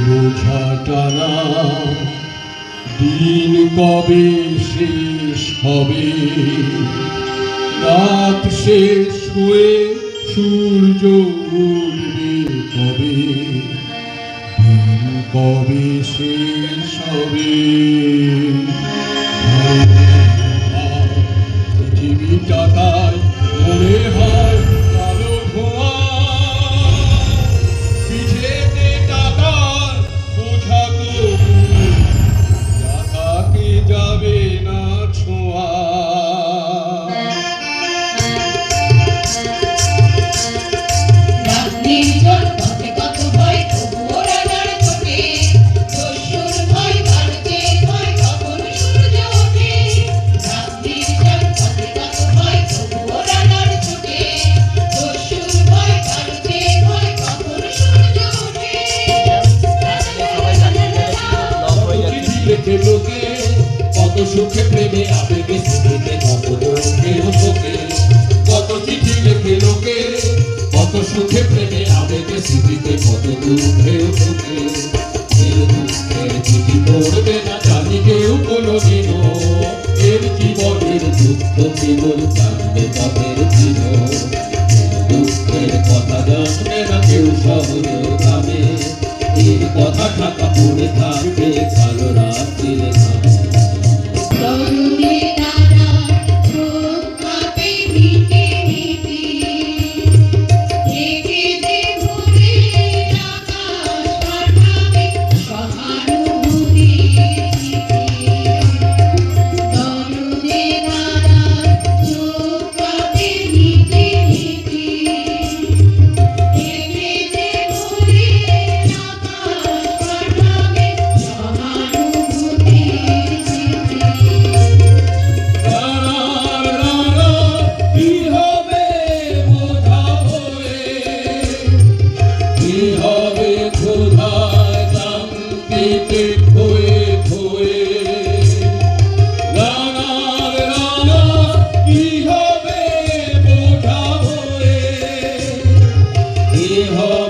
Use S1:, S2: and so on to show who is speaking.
S1: বোঝা টানা দিন কবে শেষ হবে, রাত শেষ হয়ে সূর্য উঠবে কবে, দিন কবে শেষ হবে। পৃথিবীটা তাই মনে হয় কালো ধোঁয়া, পিঠেতে টাকার বোঝা তবু টাকাকে যাবে না ছোঁয়া। কত সুখে প্রেমে আবেগে স্মৃতিতে কত দুঃখের শোকে, কত চিঠি লেখে লোকে, কত সুখে প্রেমে আবেগে স্মৃতিতে কত দুঃখের শোকে। এর দুঃখের চিঠি পড়বে না জানি কেউ কোনোদিনও, এর জীবনের দুঃখ কেবল জানবে তাদের দিন। দুঃখের কথা জানবে না কেউ শহর গ্রামে, এর কথা ঢাকা পড়ে থাকবে কালো রাত্রির ঘামে।
S2: হবে